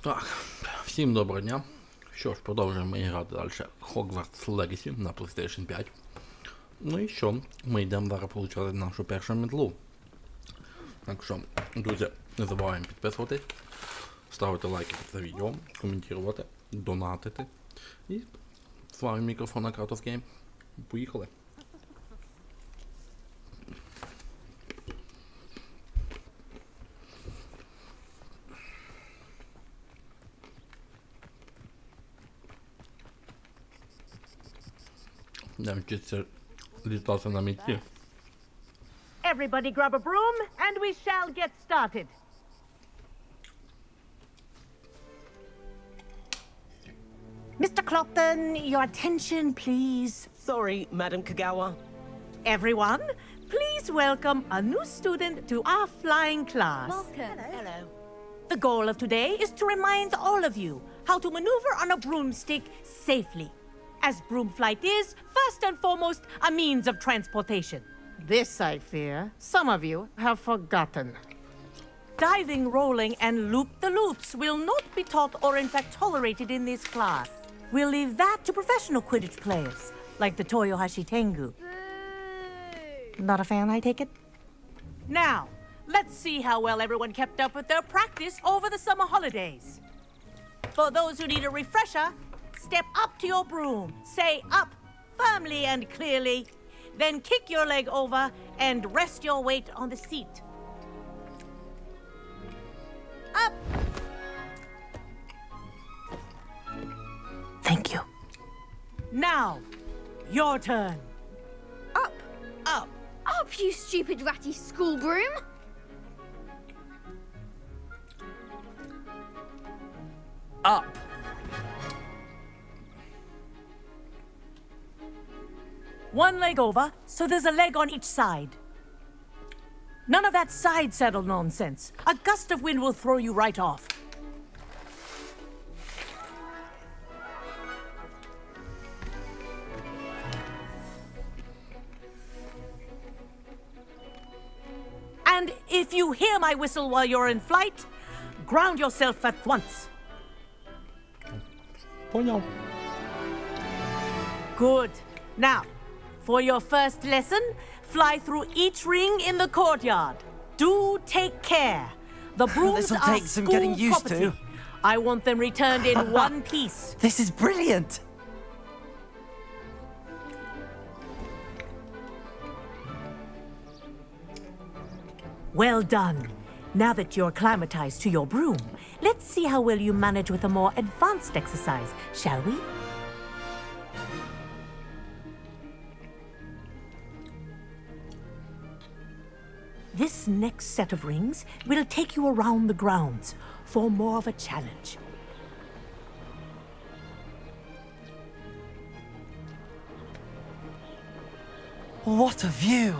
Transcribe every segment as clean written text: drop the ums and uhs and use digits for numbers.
Так, всім доброго дня. Що ж, продовжуємо ми грати далі Hogwarts Legacy на PlayStation 5. Ну і що? Ми йдемо зараз получати нашу першу метлу. Так що, друзі, не забуваємо підписуватись, ставити лайки під це відео, коментувати, донатити. І з вами мікрофон на Кратос Гейм. Поїхали! Будемо вчитися літати на метлі. Everybody grab a broom and we shall get started. Mr. Clopton, your attention, please. Sorry, Madam Kagawa. Everyone, please welcome a new student to our flying class. Welcome. Hello. The goal of today is to remind all of you how to maneuver on a broomstick safely, as broom flight is, first and foremost, a means of transportation. This, I fear, some of you have forgotten. Diving, rolling, and loop-the-loops will not be taught or in fact tolerated in this class. We'll leave that to professional Quidditch players, like the Toyohashi Tengu. Not a fan, I take it? Now, let's see how well everyone kept up with their practice over the summer holidays. For those who need a refresher, step up to your broom, say up firmly and clearly, then kick your leg over and rest your weight on the seat. Up! Thank you. Now, your turn. Up, up, up, you stupid ratty school broom! Up. One leg over, so there's a leg on each side. None of that side saddle nonsense. A gust of wind will throw you right off. And if you hear my whistle while you're in flight, ground yourself at once. Понял. Good. Now, for your first lesson, fly through each ring in the courtyard. Do take care. The brooms This'll are take some school getting used property. to. I want them returned in one piece. This is brilliant. Well done. Now that you're acclimatized to your broom, let's see how well you manage with a more advanced exercise, shall we? This next set of rings will take you around the grounds for more of a challenge. What a view.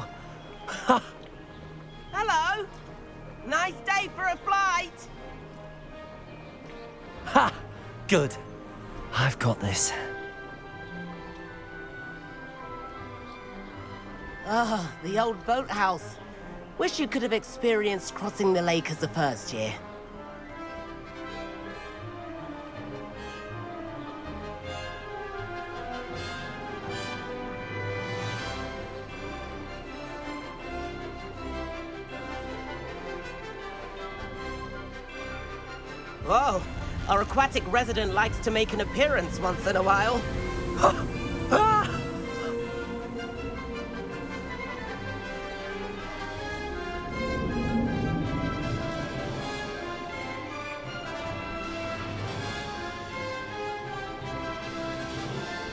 Hello. Nice day for a flight. Ha! Good. I've got this. Ah, the old boathouse. Wish you could have experienced crossing the lake as a first year. Whoa, our aquatic resident likes to make an appearance once in a while.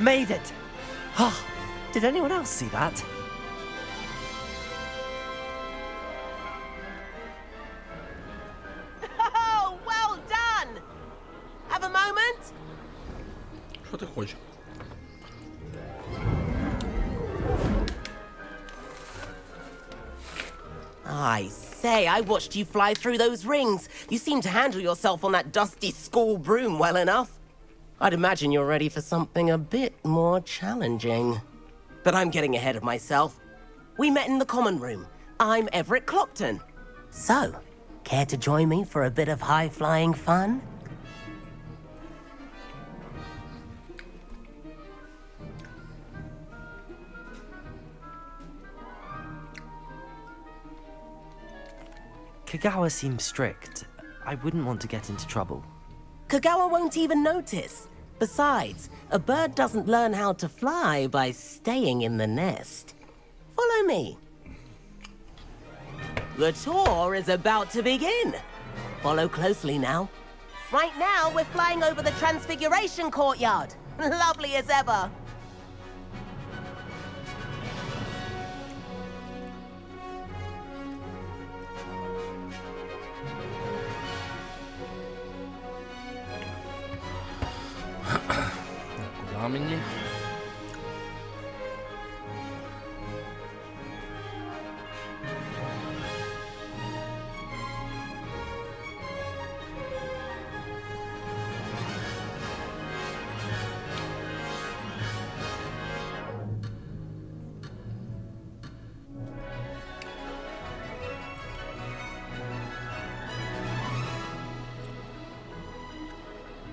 Made it. Oh, did anyone else see that? Oh, well done! Have a moment? Що ти хочеш? I say, I watched you fly through those rings. You seem to handle yourself on that dusty school broom well enough. I'd imagine you're ready for something a bit more challenging. But I'm getting ahead of myself. We met in the common room. I'm Everett Clopton. So, care to join me for a bit of high-flying fun? Kagawa seems strict. I wouldn't want to get into trouble. Kagawa won't even notice. Besides, a bird doesn't learn how to fly by staying in the nest. Follow me. The tour is about to begin. Follow closely now. Right now, we're flying over the Transfiguration Courtyard. Lovely as ever. Куда мені?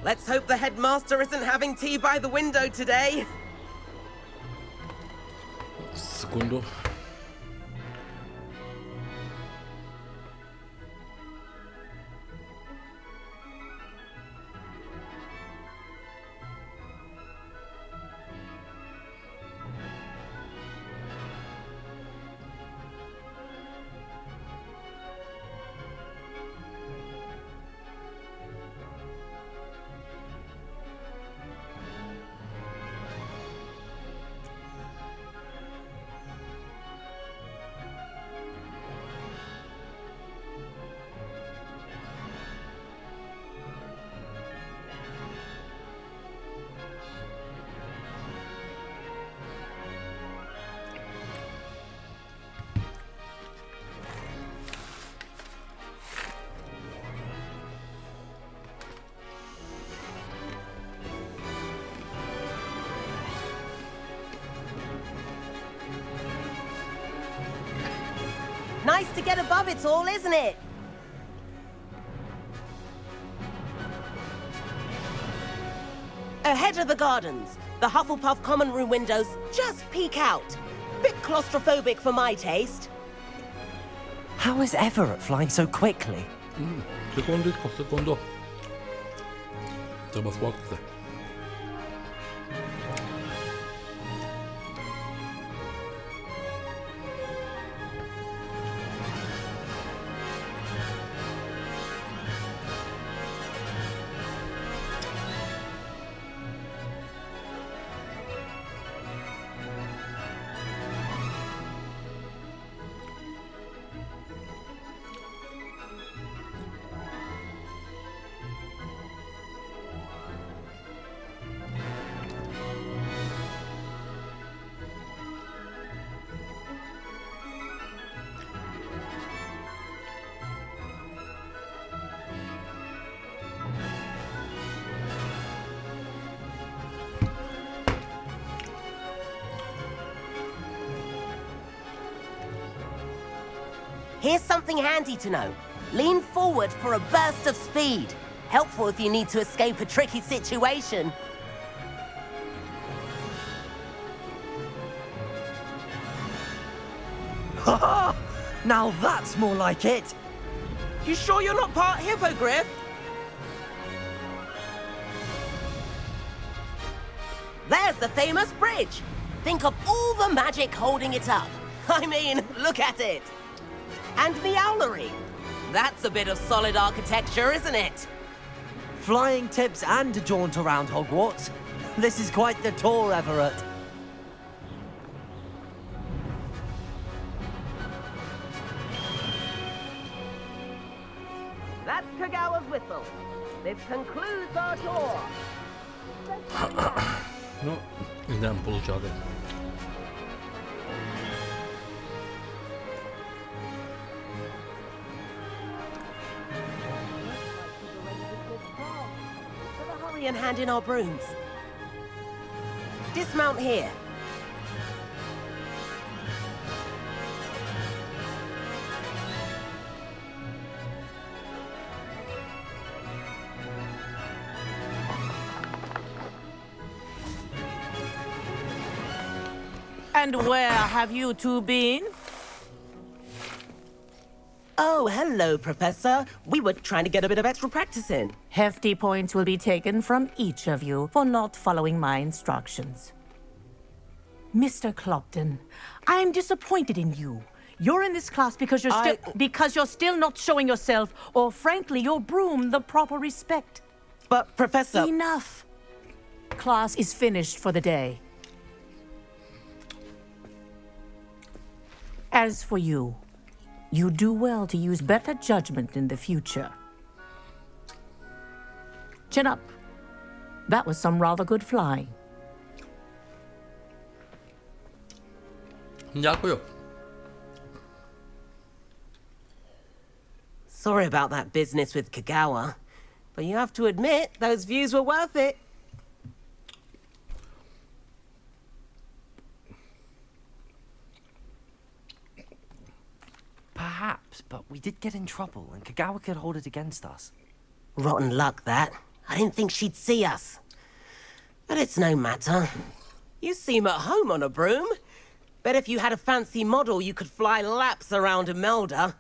Let's hope the headmaster isn't having tea by the window today. Секунду. Nice to get above it all, isn't it? Ahead of the gardens, the Hufflepuff common room windows just peek out. Bit claustrophobic for my taste. How is Everett flying so quickly? Секундочку, секунду. Треба сфоткати. Here's something handy to know. Lean forward for a burst of speed. Helpful if you need to escape a tricky situation. Ha! Now that's more like it! You sure you're not part hippogriff? There's the famous bridge. Think of all the magic holding it up. I mean, look at it. And the owlery. That's a bit of solid architecture, isn't it? Flying tips and a jaunt around Hogwarts. This is quite the tour, Everett. That's Kagawa's whistle. This concludes our tour. Ну, йдемо получати. Hurry and hand in our brooms. Dismount here. And where have you two been? Oh, hello, Professor. We were trying to get a bit of extra practice in. Hefty points will be taken from each of you for not following my instructions. Mr. Clopton, I'm disappointed in you. You're in this class because you're still not showing yourself, or frankly, your broom, the proper respect. But, Professor... Enough. Class is finished for the day. As for you, you do well to use better judgment in the future. Chin up. That was some rather good flying. Дякую. Sorry about that business with Kagawa, but you have to admit those views were worth it. Perhaps, but we did get in trouble, and Kagawa could hold it against us. Rotten luck, that. I didn't think she'd see us. But it's no matter. You seem at home on a broom. Bet if you had a fancy model, you could fly laps around Imelda.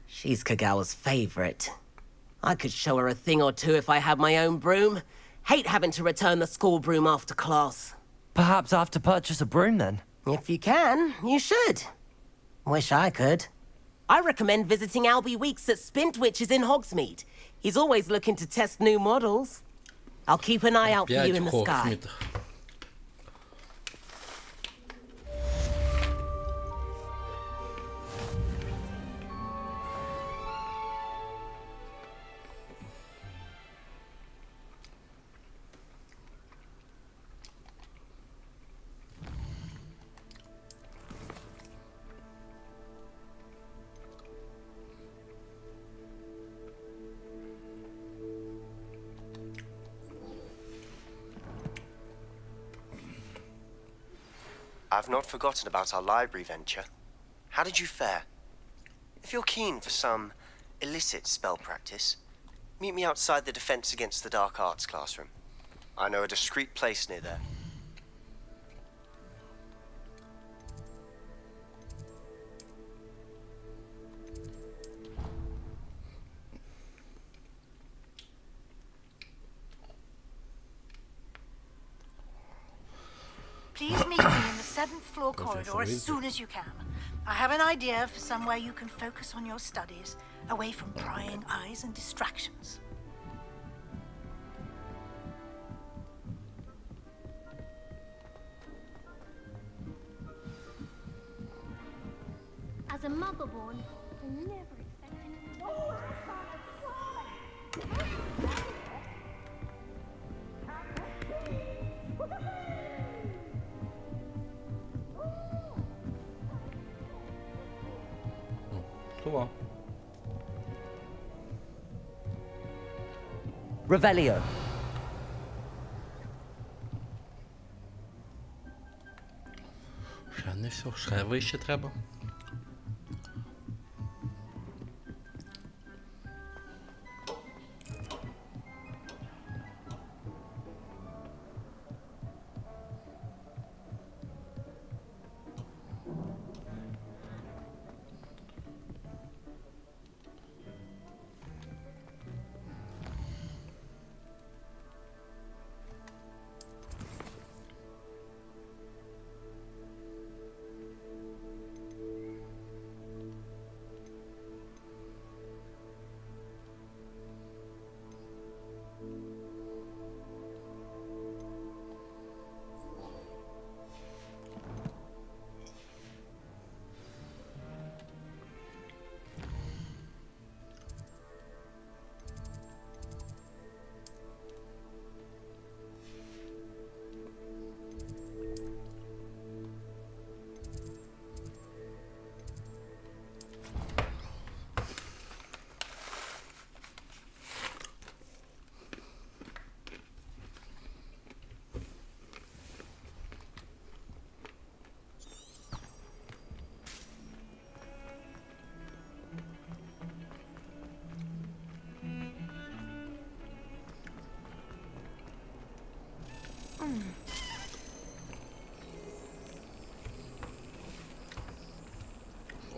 She's Kagawa's favorite. I could show her a thing or two if I had my own broom. Hate having to return the school broom after class. Perhaps I have to purchase a broom then. If you can, you should. Wish I could. I recommend visiting Albie Weeks at Spintwitches in Hogsmeade. He's always looking to test new models. I'll keep an eye out for you in the sky. I've not forgotten about our library venture. How did you fare? If you're keen for some illicit spell practice, meet me outside the Defense Against the Dark Arts classroom. I know a discreet place near there. Please meet me in the 7th floor corridor as soon as you can. I have an idea for somewhere you can focus on your studies, away from prying eyes and distractions. As a mother-born, I never expected anyone. Това. Revelio. Ще не все, ще вище треба.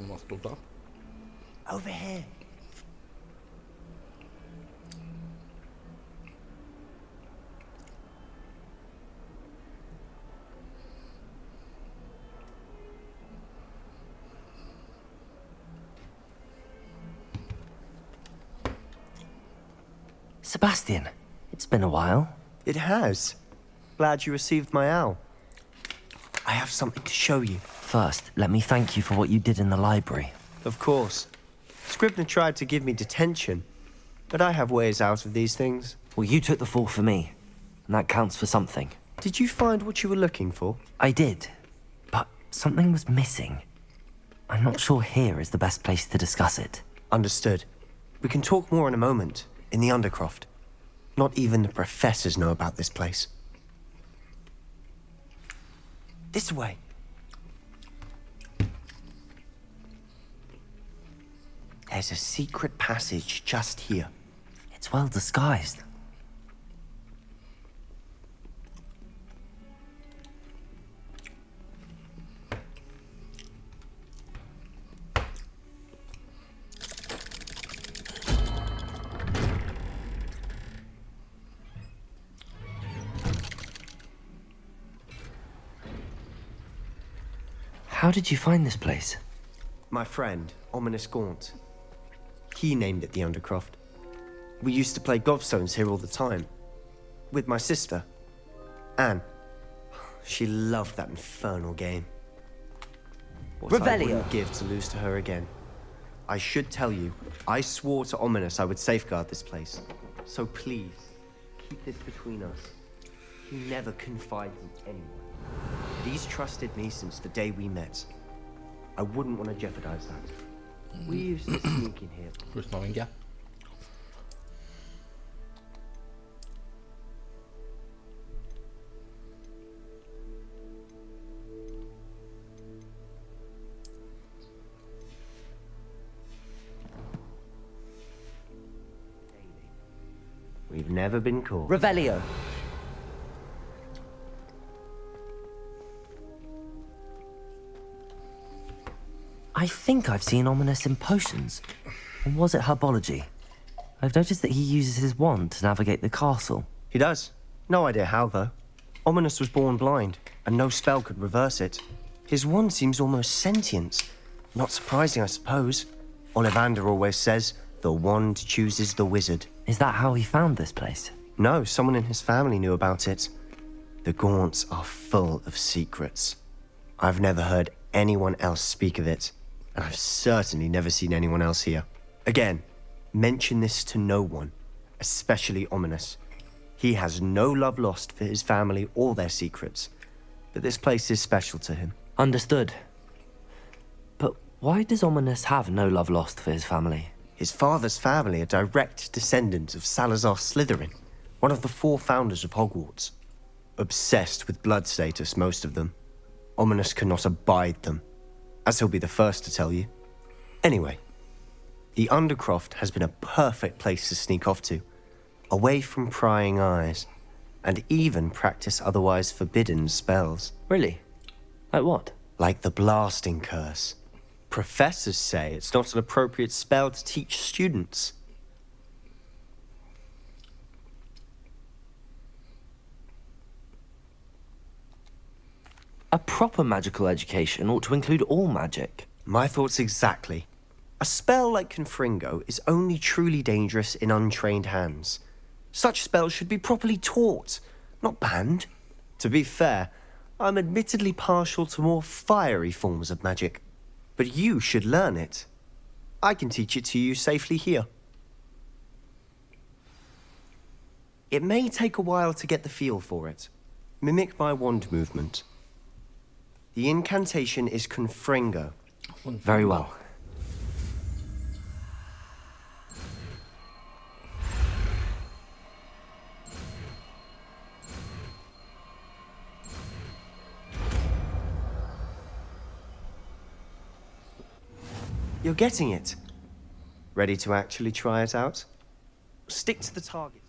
У нас тут, Over here. Sebastian, it's been a while. It has. Glad you received my owl. I have something to show you. First, let me thank you for what you did in the library. Of course. Scribner tried to give me detention, but I have ways out of these things. Well, you took the fall for me, and that counts for something. Did you find what you were looking for? I did, but something was missing. I'm not sure here is the best place to discuss it. Understood. We can talk more in a moment, in the Undercroft. Not even the professors know about this place. This way. There's a secret passage just here. It's well disguised. How did you find this place? My friend, Ominous Gaunt. He named it the Undercroft. We used to play gobstones here all the time. With my sister, Anne. She loved that infernal game. What I Revelio. wouldn't give to lose to her again. I should tell you, I swore to Ominous I would safeguard this place. So please, keep this between us. He never confided in anyone. He's trusted me since the day we met. I wouldn't want to jeopardize that. We used to sneak in here. Щось новеньке. We've never been caught. Revelio. I think I've seen Ominous in potions. Or was it herbology? I've noticed that he uses his wand to navigate the castle. He does. No idea how, though. Ominous was born blind, and no spell could reverse it. His wand seems almost sentient. Not surprising, I suppose. Ollivander always says, the wand chooses the wizard. Is that how he found this place? No, someone in his family knew about it. The Gaunts are full of secrets. I've never heard anyone else speak of it, and I've certainly never seen anyone else here. Again, mention this to no one, especially Ominous. He has no love lost for his family or their secrets, but this place is special to him. Understood. But why does Ominous have no love lost for his family? His father's family are direct descendants of Salazar Slytherin, one of the 4 founders of Hogwarts. Obsessed with blood status, most of them. Ominous cannot abide them, as he'll be the first to tell you. Anyway, the Undercroft has been a perfect place to sneak off to, away from prying eyes, and even practice otherwise forbidden spells. Really? Like what? Like the blasting curse. Professors say it's not an appropriate spell to teach students. A proper magical education ought to include all magic. My thoughts exactly. A spell like Confringo is only truly dangerous in untrained hands. Such spells should be properly taught, not banned. To be fair, I'm admittedly partial to more fiery forms of magic. But you should learn it. I can teach it to you safely here. It may take a while to get the feel for it. Mimic my wand movement. The incantation is Confringo. Very well. You're getting it. Ready to actually try it out? Stick to the target.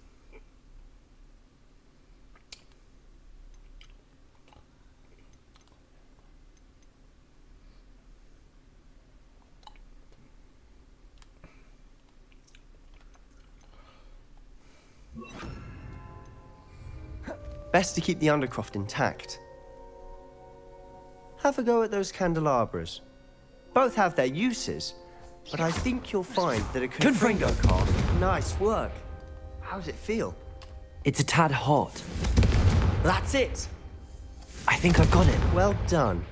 Best to keep the Undercroft intact. Have a go at those candelabras. Both have their uses, but I think you'll find that a Confringo card... Nice work. How's it feel? It's a tad hot. That's it! I think I've got it. Well done.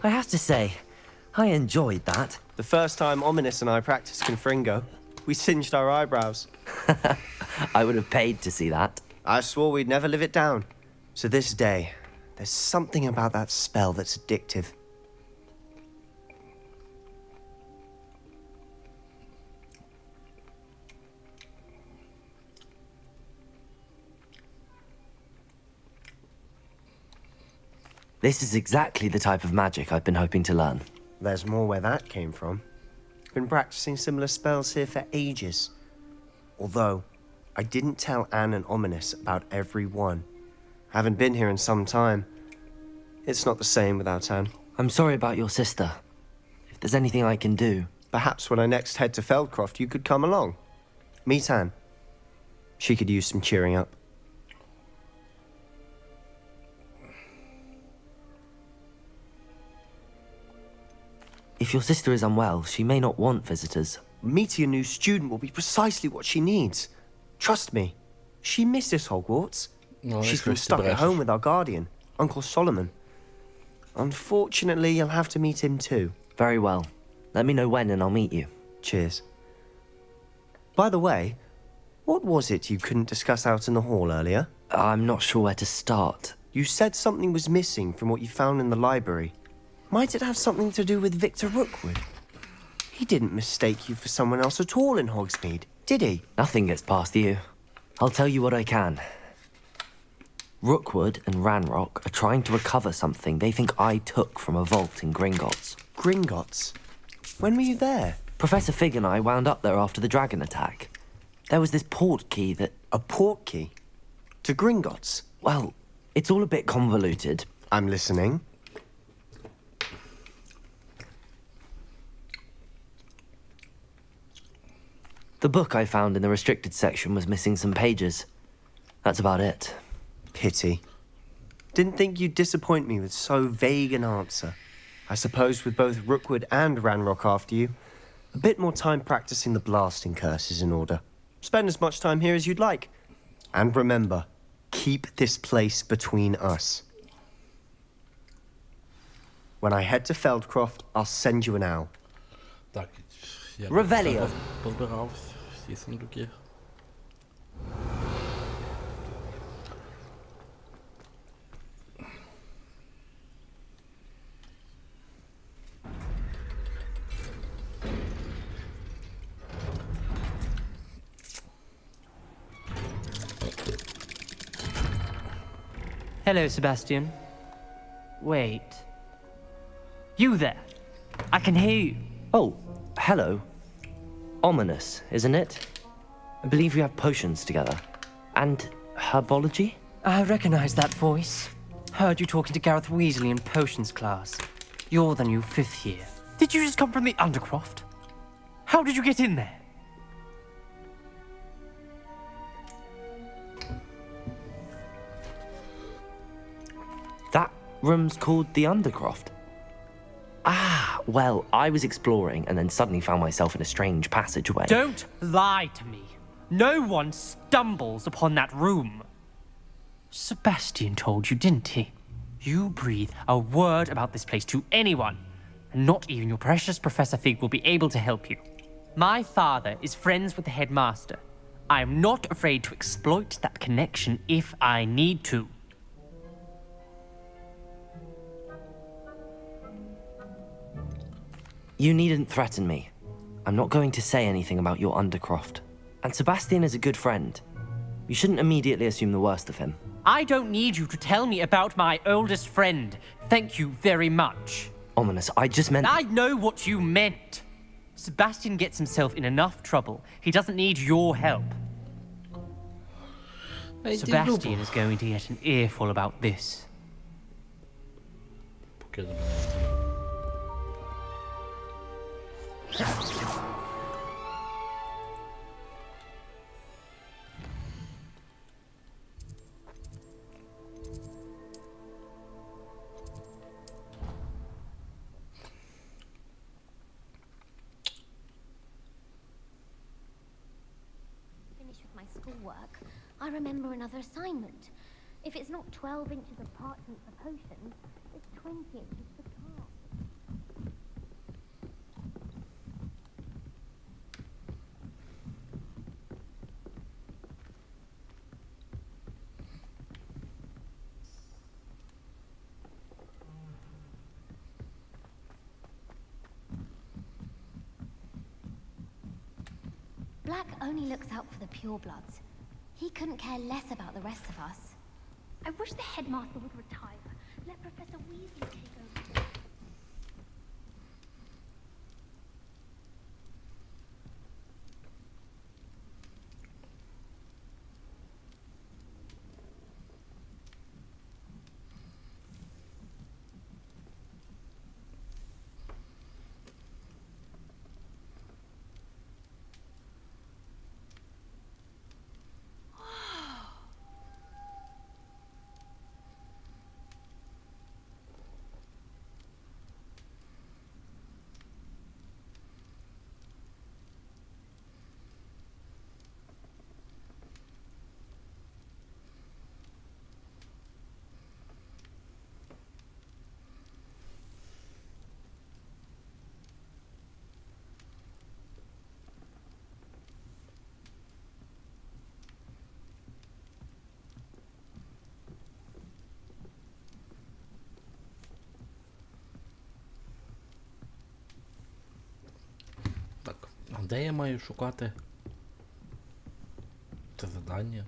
I have to say, I enjoyed that. The first time Ominous and I practiced Confringo, we singed our eyebrows. I would have paid to see that. I swore we'd never live it down. So this day, there's something about that spell that's addictive. This is exactly the type of magic I've been hoping to learn. There's more where that came from. Been practicing similar spells here for ages. Although, I didn't tell Anne and Ominous about every one. Haven't been here in some time. It's not the same without Anne. I'm sorry about your sister. If there's anything I can do... Perhaps when I next head to Feldcroft, you could come along. Meet Anne. She could use some cheering up. If your sister is unwell, she may not want visitors. Meeting a new student will be precisely what she needs. Trust me. She misses Hogwarts. No, She's been stuck at home with our guardian, Uncle Solomon. Unfortunately, you'll have to meet him too. Very well. Let me know when and I'll meet you. Cheers. By the way, what was it you couldn't discuss out in the hall earlier? I'm not sure where to start. You said something was missing from what you found in the library. Might it have something to do with Victor Rookwood? He didn't mistake you for someone else at all in Hogsmeade, did he? Nothing gets past you. I'll tell you what I can. Rookwood and Ranrock are trying to recover something they think I took from a vault in Gringotts. Gringotts? When were you there? Professor Fig and I wound up there after the dragon attack. There was this port key that... A port key? To Gringotts? Well, it's all a bit convoluted. I'm listening. The book I found in the restricted section was missing some pages. That's about it. Pity. Didn't think you'd disappoint me with so vague an answer. I suppose with both Rookwood and Ranrock after you, a bit more time practicing the blasting curse is in order. Spend as much time here as you'd like. And remember, keep this place between us. When I head to Feldcroft, I'll send you an owl. Так, я Revelio. позбирав всі сундуки. Hello, Sebastian. Wait. You there? I can hear you. Oh, hello. Ominous, isn't it? I believe we have potions together. And herbology? I recognize that voice. Heard you talking to Gareth Weasley in potions class. You're the new 5th year. Did you just come from the Undercroft? How did you get in there? That room's called the Undercroft. Ah, well, I was exploring and then suddenly found myself in a strange passageway. Don't lie to me. No one stumbles upon that room. Sebastian told you, didn't he? You breathe a word about this place to anyone, and not even your precious Professor Fig will be able to help you. My father is friends with the headmaster. I am not afraid to exploit that connection if I need to. You needn't threaten me. I'm not going to say anything about your Undercroft. And Sebastian is a good friend. You shouldn't immediately assume the worst of him. I don't need you to tell me about my oldest friend. Thank you very much. Ominous, I just meant... I know what you meant. Sebastian gets himself in enough trouble. He doesn't need your help. Sebastian is going to get an earful about this. I remember another assignment. If it's not 12 inches of parchment for potions, it's 20 inches for cards. Black only looks out for the purebloods. He couldn't care less about the rest of us. I wish the headmaster would retire. Let Professor Weasley take over. Так, а де я маю шукати це завдання?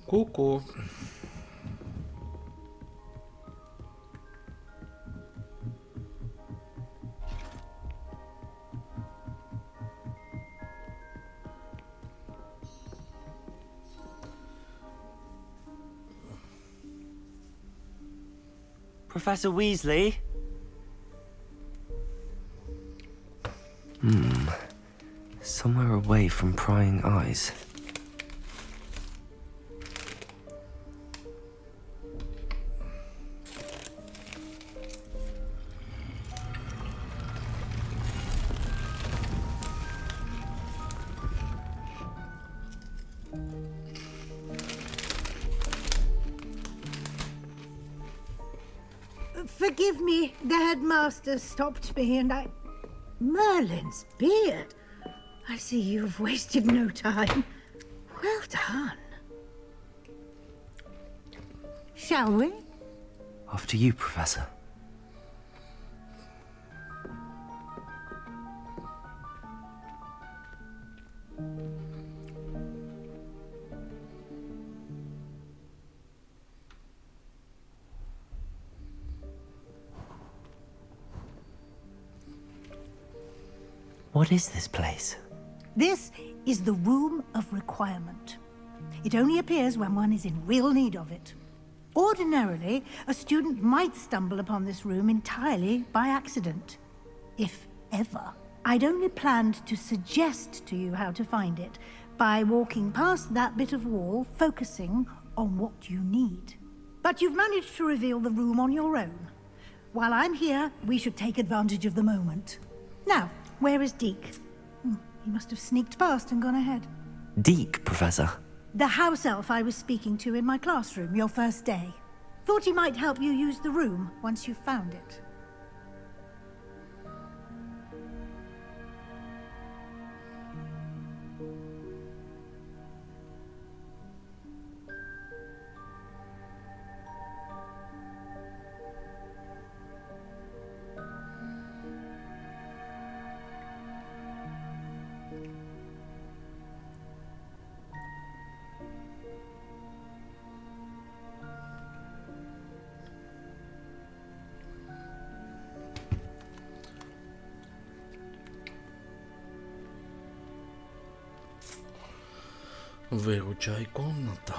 Ку-ку. Professor Weasley? Somewhere away from prying eyes. Forgive me, the headmaster stopped me and I... Merlin's beard. I see you've wasted no time. Well done. Shall we? After you, Professor. What is this place? This is the Room of Requirement. It only appears when one is in real need of it. Ordinarily, a student might stumble upon this room entirely by accident. If ever. I'd only planned to suggest to you how to find it by walking past that bit of wall, focusing on what you need. But you've managed to reveal the room on your own. While I'm here, we should take advantage of the moment. Now, where is Deke? He must have sneaked past and gone ahead. Deke, Professor. The house elf I was speaking to in my classroom your first day. Thought he might help you use the room once you've found it. Виручай комната.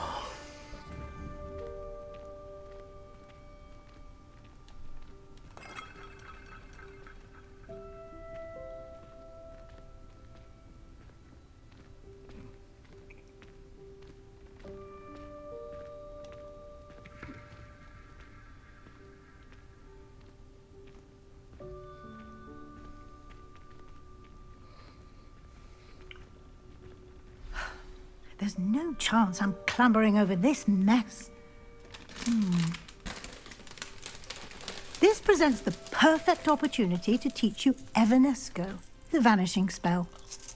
There's no chance I'm clambering over this mess. This presents the perfect opportunity to teach you Evanesco, the vanishing spell.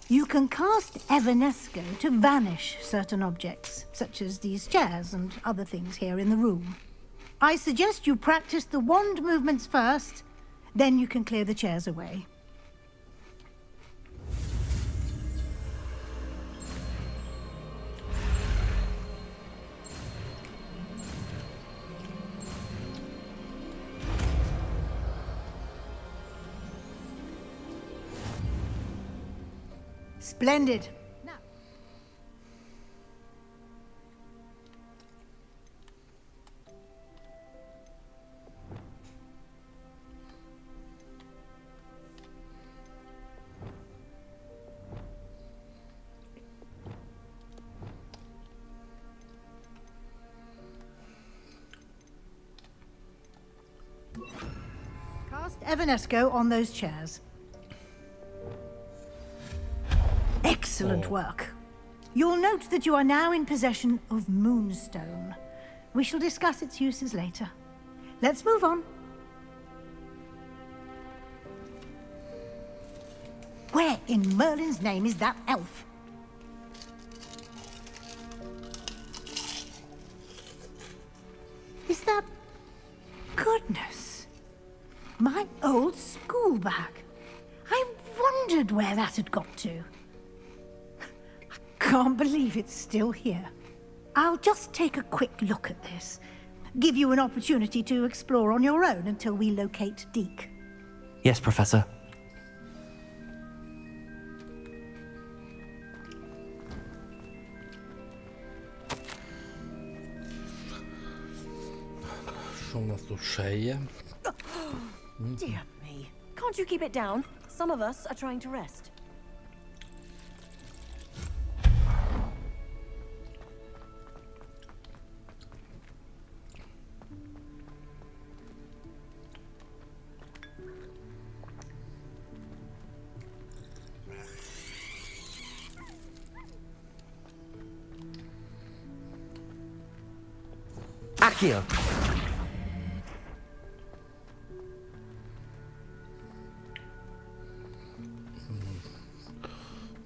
You can cast Evanesco to vanish certain objects, such as these chairs and other things here in the room. I suggest you practice the wand movements first, then you can clear the chairs away. Splendid. Now. Cast Evanesco on those chairs. Excellent work. You'll note that you are now in possession of Moonstone. We shall discuss its uses later. Let's move on. Where in Merlin's name is that elf? Is that... Goodness. My old school bag. I wondered where that had got to. Can't believe it's still here. I'll just take a quick look at this. Give you an opportunity to explore on your own until we locate Deke. Yes, Professor. Що у нас тут ще є? Dear me. Can't you keep it down? Some of us are trying to rest. Accio!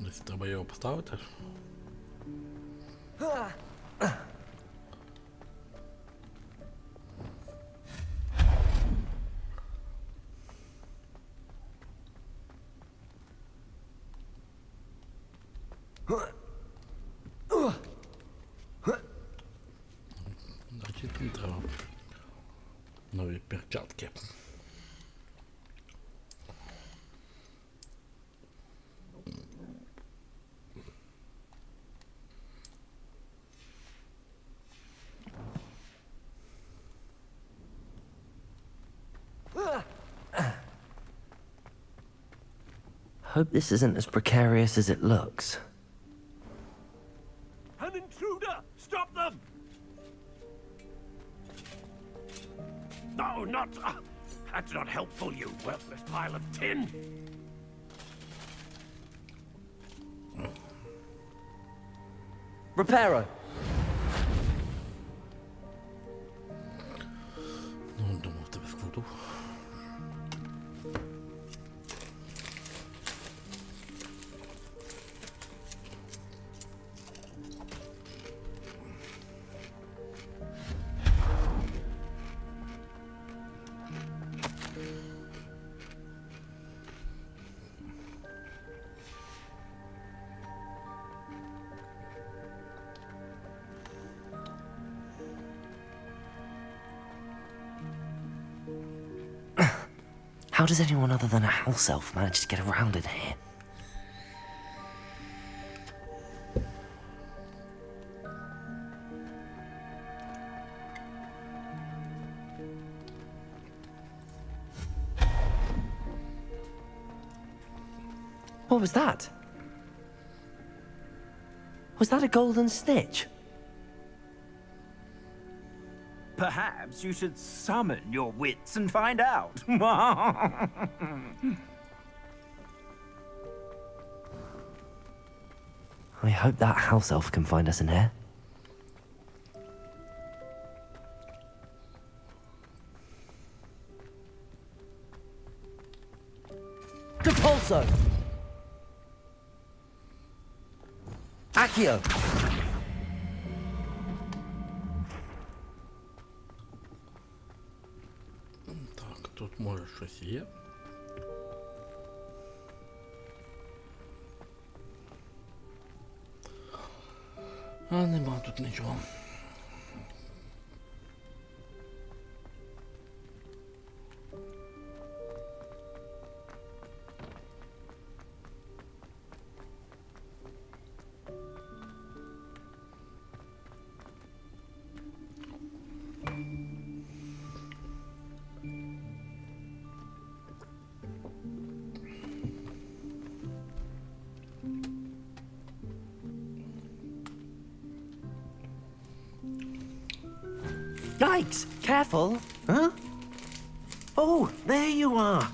Десь треба його поставити. Нові перчатки. Hope this isn't as precarious as it looks. An intruder! Stop them! No, not... that's not helpful, you worthless pile of tin! Reparo! Ну, думав, тебе складу. How does anyone other than a house elf manage to get around in here? What was that? Was that a golden snitch? Perhaps you should summon your wits and find out. I hope that house elf can find us in here. Depulso! Accio! Так, тут може щось є. А нема тут нічого. Yikes! Careful! Huh? Oh, there you are.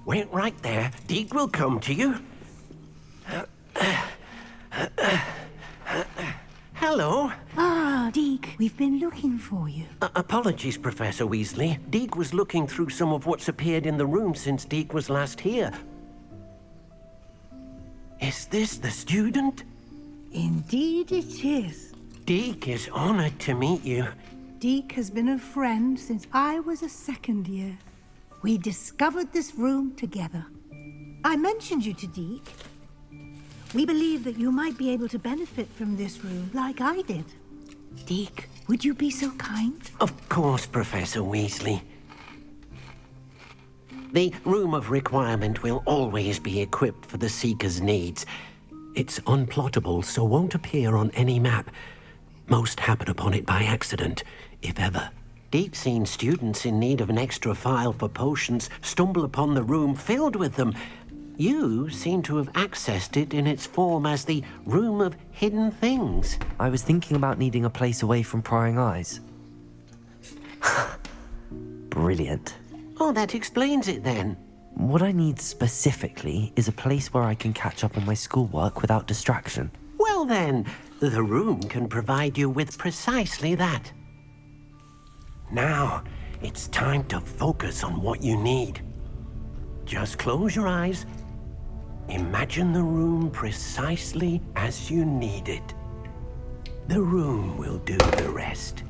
Wait right there. Deke will come to you. Hello. Ah, Deke, we've been looking for you. Apologies, Professor Weasley. Deke was looking through some of what's appeared in the room since Deke was last here. Is this the student? Indeed it is. Deke is honored to meet you. Deke has been a friend since I was a second year. We discovered this room together. I mentioned you to Deke. We believe that you might be able to benefit from this room like I did. Deke, would you be so kind? Of course, Professor Weasley. The Room of Requirement will always be equipped for the Seeker's needs. It's unplottable, so won't appear on any map. Most happen upon it by accident, if ever. Deke's seen students in need of an extra file for potions stumble upon the room filled with them. You seem to have accessed it in its form as the Room of Hidden Things. I was thinking about needing a place away from prying eyes. Brilliant. Oh, that explains it then. What I need specifically is a place where I can catch up on my schoolwork without distraction. Well then, the room can provide you with precisely that. Now, it's time to focus on what you need. Just close your eyes. Imagine the room precisely as you need it. The room will do the rest.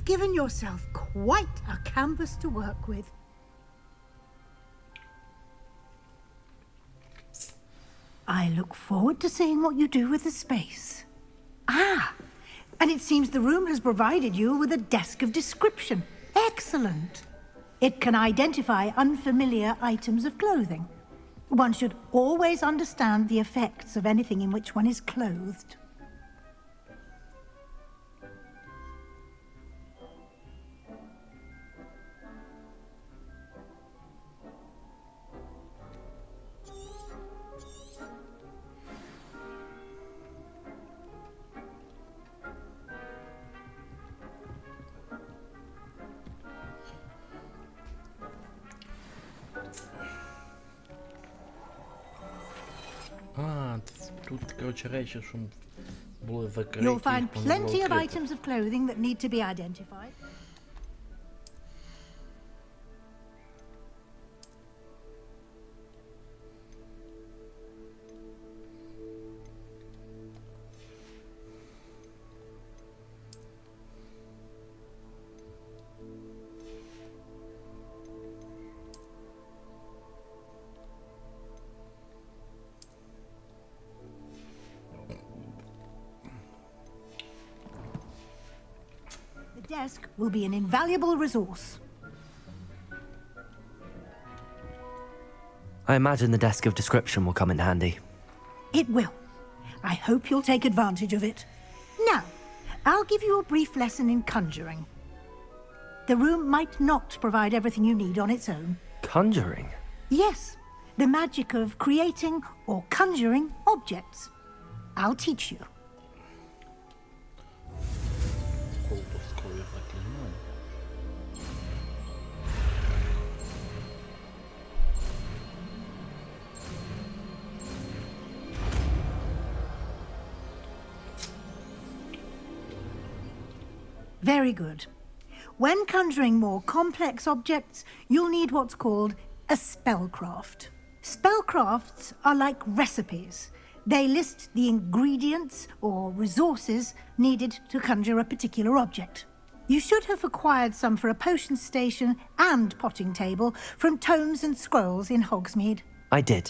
You've given yourself quite a canvas to work with. I look forward to seeing what you do with the space. Ah, and it seems the room has provided you with a desk of description. Excellent. It can identify unfamiliar items of clothing. One should always understand the effects of anything in which one is clothed. Тут, коротше, речі, що були закриті. You'll find їх можна було plenty of відкрити. items of clothing that need to be identified. The desk will be an invaluable resource. I imagine the desk of description will come in handy. It will. I hope you'll take advantage of it. Now, I'll give you a brief lesson in conjuring. The room might not provide everything you need on its own. Conjuring? Yes, the magic of creating or conjuring objects. I'll teach you. Гоґвортської заклинання. Very good. When conjuring more complex objects, you'll need what's called a spellcraft. Spellcrafts are like recipes. They list the ingredients or resources needed to conjure a particular object. You should have acquired some for a potion station and potting table from tomes and scrolls in Hogsmeade. I did.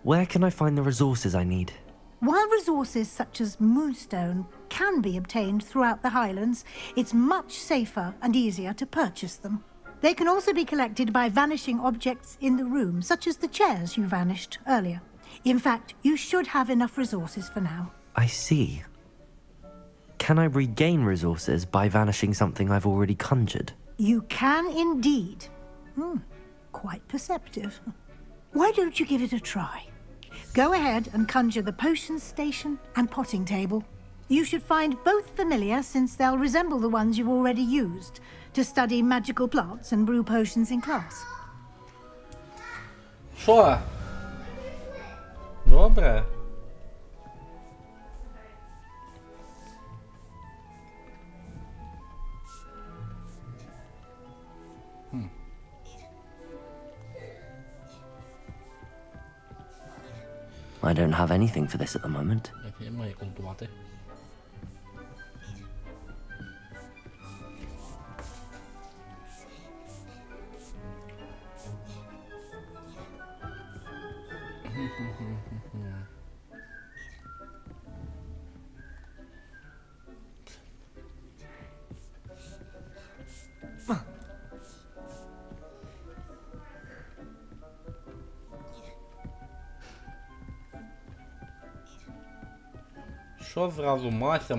Where can I find the resources I need? While resources such as moonstone can be obtained throughout the Highlands, it's much safer and easier to purchase them. They can also be collected by vanishing objects in the room, such as the chairs you vanished earlier. In fact, you should have enough resources for now. I see. Can I regain resources by vanishing something I've already conjured? You can indeed. Quite perceptive. Why don't you give it a try? Go ahead and conjure the potion station and potting table. You should find both familiar, since they'll resemble the ones you've already used to study magical plants and brew potions in class. Що? Добре. I don't have anything for this at the moment. Який має культувати? Що зразу Мася?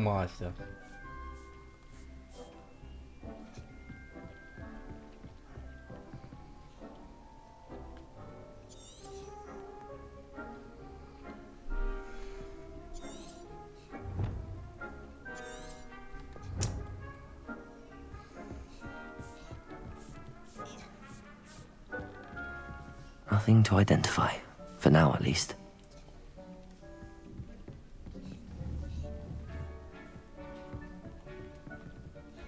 Nothing to identify. For now, at least.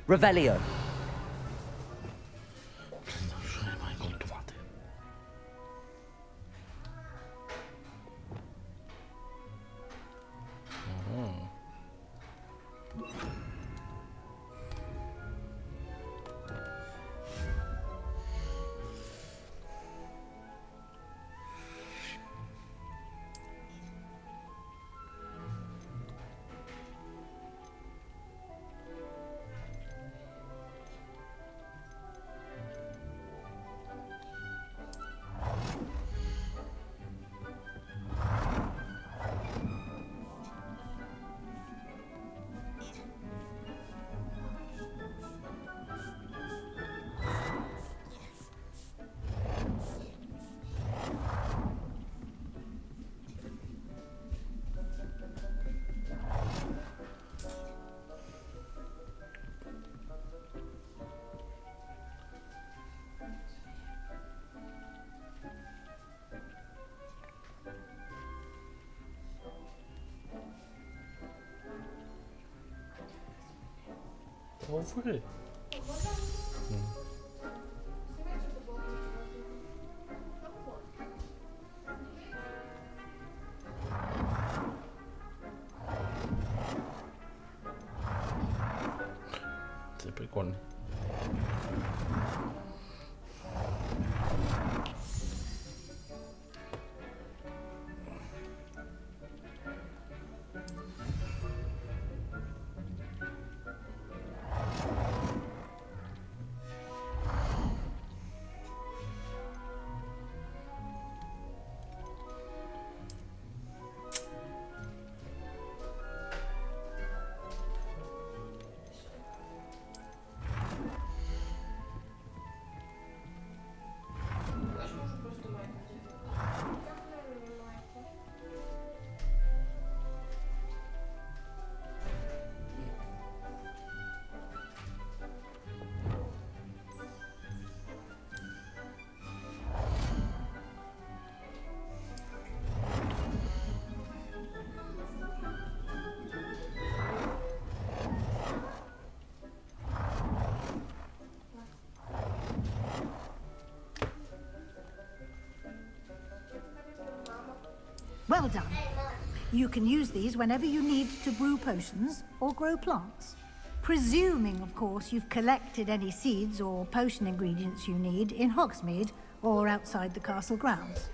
Revelio. Що я маю культувати? Ага. Говори. Це прикольно. Well done. You can use these whenever you need to brew potions or grow plants. Presuming, of course, you've collected any seeds or potion ingredients you need in Hogsmeade or outside the castle grounds.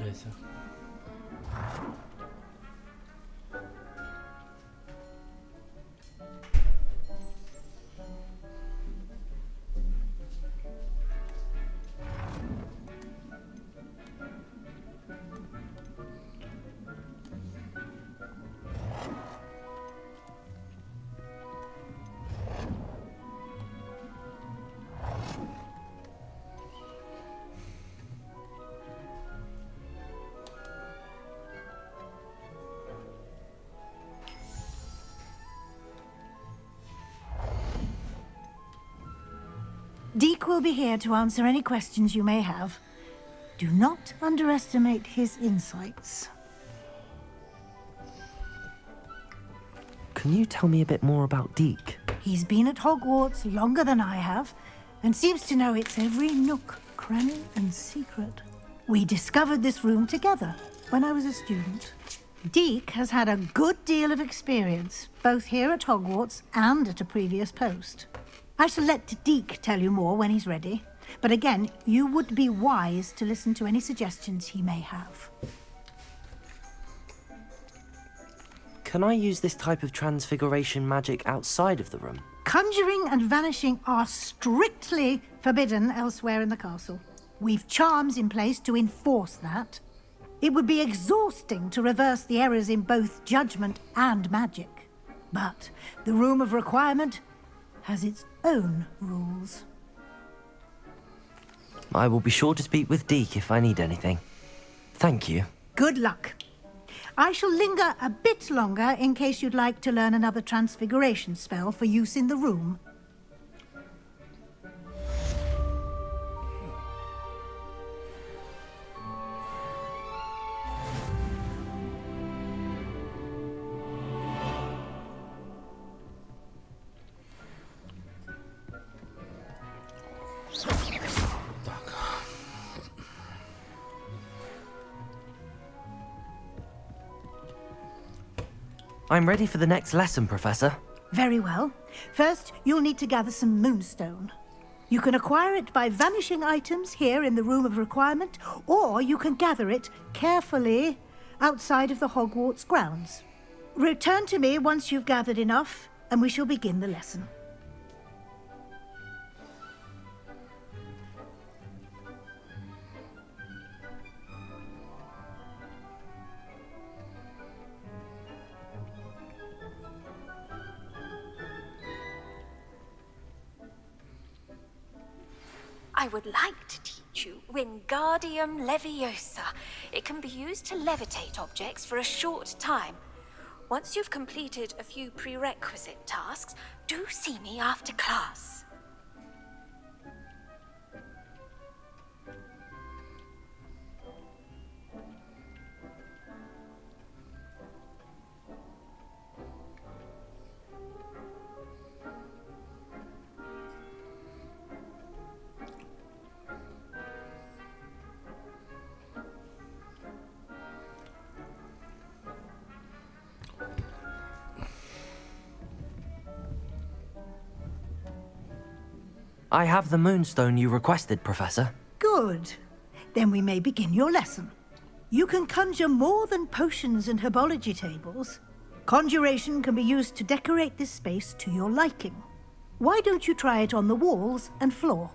Yes, sir. Deke will be here to answer any questions you may have. Do not underestimate his insights. Can you tell me a bit more about Deke? He's been at Hogwarts longer than I have, and seems to know its every nook, cranny, and secret. We discovered this room together when I was a student. Deke has had a good deal of experience, both here at Hogwarts and at a previous post. I shall let Deke tell you more when he's ready, but again, you would be wise to listen to any suggestions he may have. Can I use this type of transfiguration magic outside of the room? Conjuring and vanishing are strictly forbidden elsewhere in the castle. We've charms in place to enforce that. It would be exhausting to reverse the errors in both judgment and magic. But the Room of Requirement has its own rules. I will be sure to speak with Deke if I need anything. Thank you. Good luck. I shall linger a bit longer in case you'd like to learn another transfiguration spell for use in the room. I'm ready for the next lesson, Professor. Very well. First, you'll need to gather some moonstone. You can acquire it by vanishing items here in the Room of Requirement, or you can gather it carefully outside of the Hogwarts grounds. Return to me once you've gathered enough, and we shall begin the lesson. I would like to teach you Wingardium Leviosa. It can be used to levitate objects for a short time. Once you've completed a few prerequisite tasks, do see me after class. I have the moonstone you requested, Professor. Good. Then we may begin your lesson. You can conjure more than potions and herbology tables. Conjuration can be used to decorate this space to your liking. Why don't you try it on the walls and floor?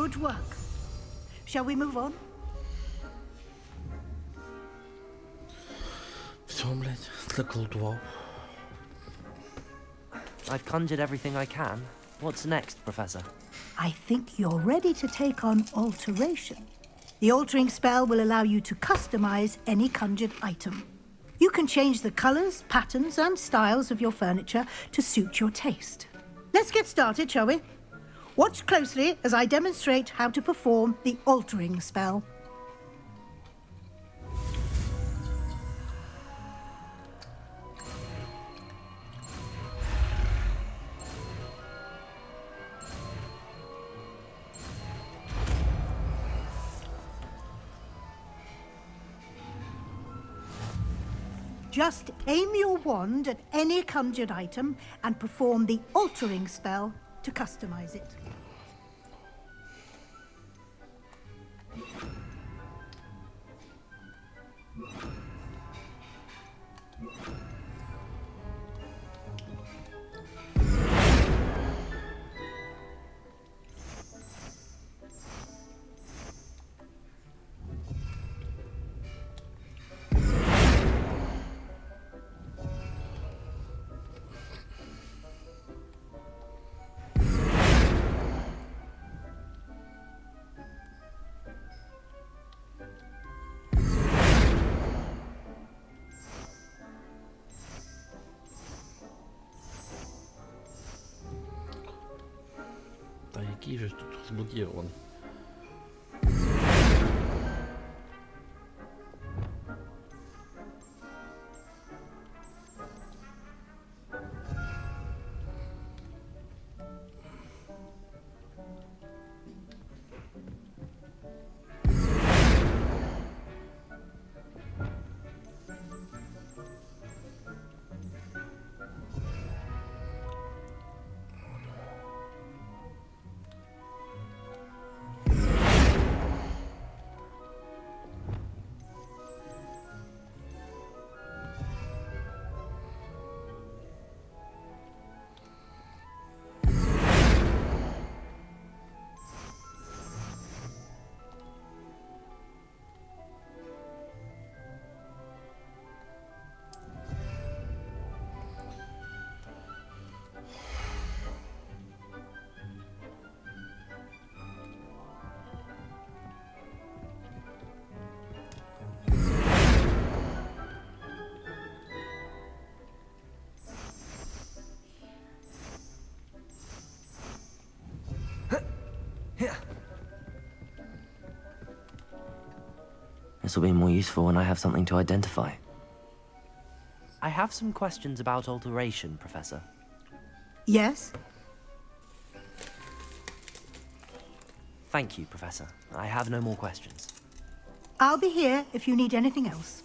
Good work. Shall we move on? Все, блядь, заколдував. I've conjured everything I can. What's next, Professor? I think you're ready to take on alteration. The altering spell will allow you to customize any conjured item. You can change the colors, patterns, and styles of your furniture to suit your taste. Let's get started, shall we? Watch closely as I demonstrate how to perform the altering spell. Just aim your wand at any conjured item and perform the altering spell to customize it. Та який же ж тут розблокірований? This will be more useful when I have something to identify. I have some questions about alteration, Professor. Yes? Thank you, Professor. I have no more questions. I'll be here if you need anything else.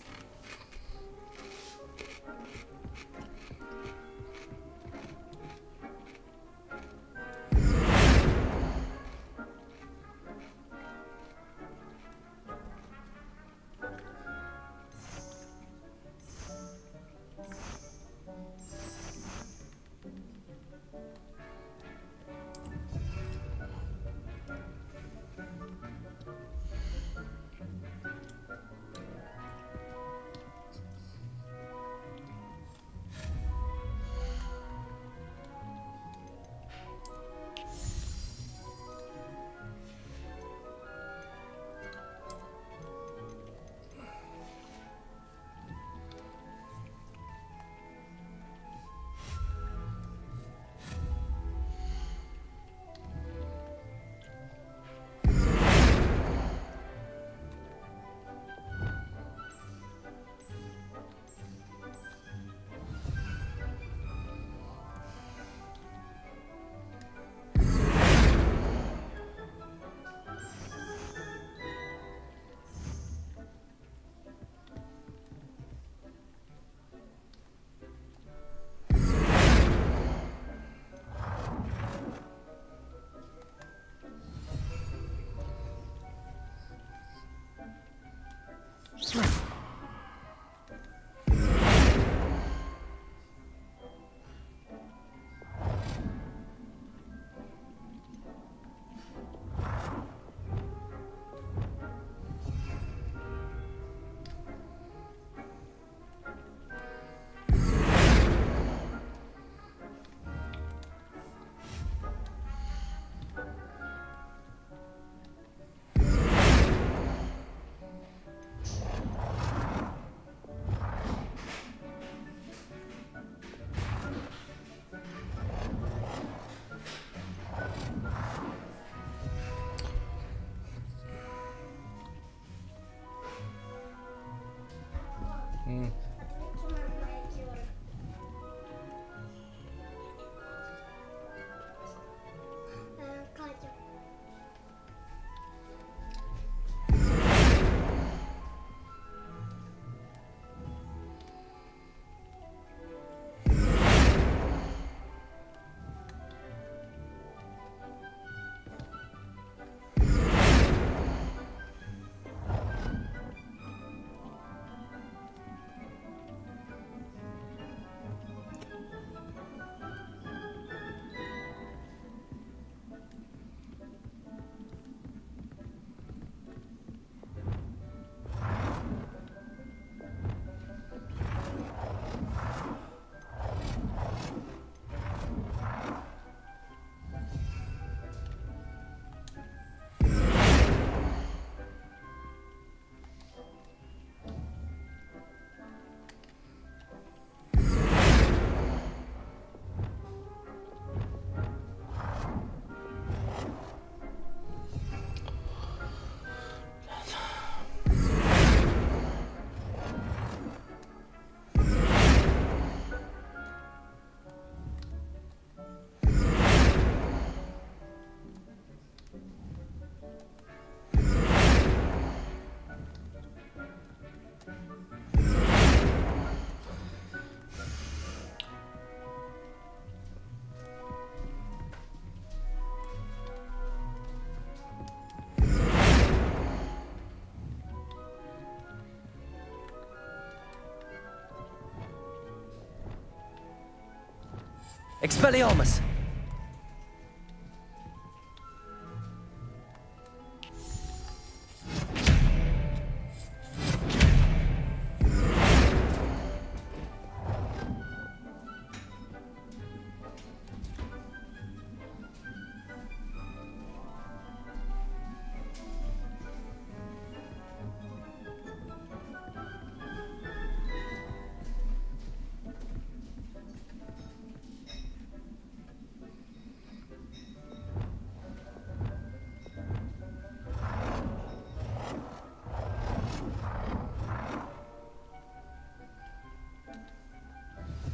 Expelliarmus!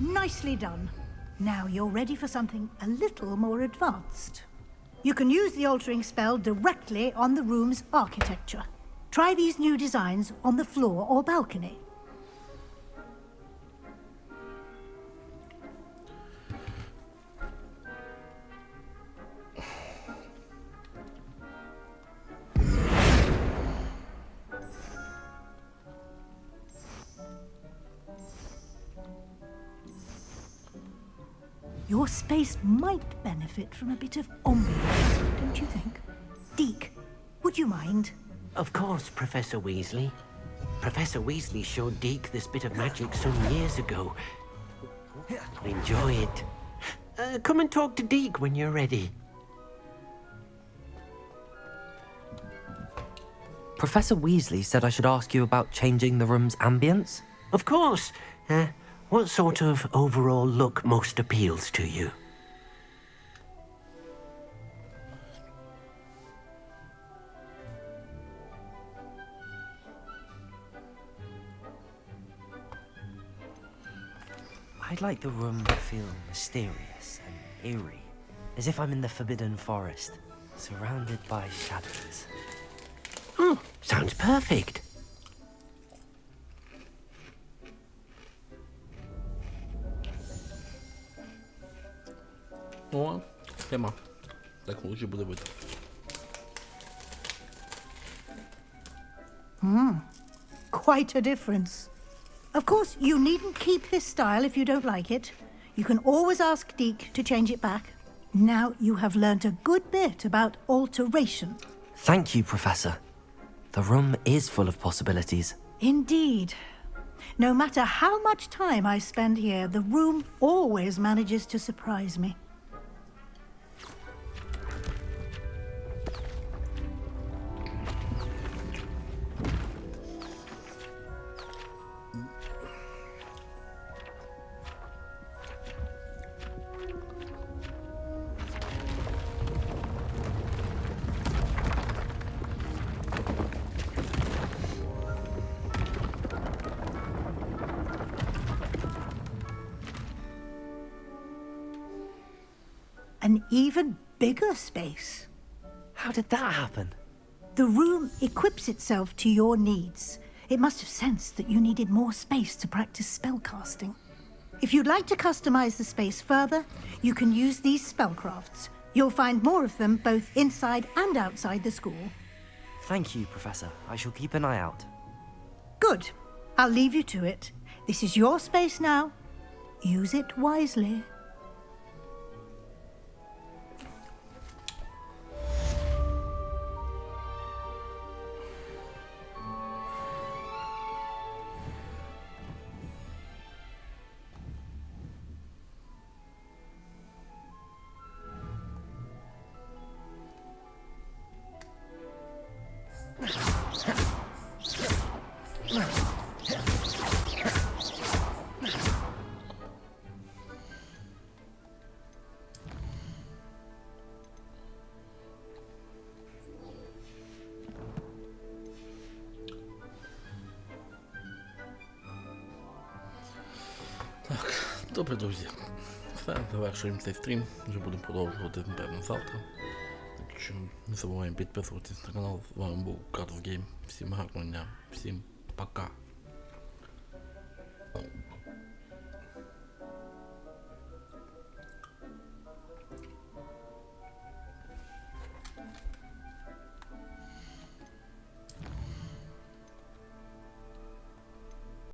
Nicely done. Now you're ready for something a little more advanced. You can use the altering spell directly on the room's architecture. Try these new designs on the floor or balcony. Your space might benefit from a bit of ambience, don't you think? Deke, would you mind? Of course, Professor Weasley. Professor Weasley showed Deke this bit of magic some years ago. Enjoy it. Come and talk to Deke when you're ready. Professor Weasley said I should ask you about changing the room's ambience? Of course. What sort of overall look most appeals to you? I'd like the room to feel mysterious and eerie, as if I'm in the Forbidden Forest, surrounded by shadows. Oh, sounds perfect. О, тема. Так лучше буде видно. Quite a difference. Of course, you needn't keep this style if you don't like it. You can always ask Deke to change it back. Now you have learnt a good bit about alteration. Thank you, Professor. The room is full of possibilities. Indeed. No matter how much time I spend here, the room always manages to surprise me. an even bigger space. How did that happen? The room equips itself to your needs. It must have sensed that you needed more space to practice spellcasting. If you'd like to customize the space further, you can use these spellcrafts. You'll find more of them both inside and outside the school. Thank you, Professor. I shall keep an eye out. Good. I'll leave you to it. This is your space now. Use it wisely. Добре, друзі. Все, завершуємо цей стрім. Вже будемо продовжувати, напевно, завтра. Так що не забуваємо підписуватись на канал. З вами був Cards Game. Всім гарного дня. Всім пока.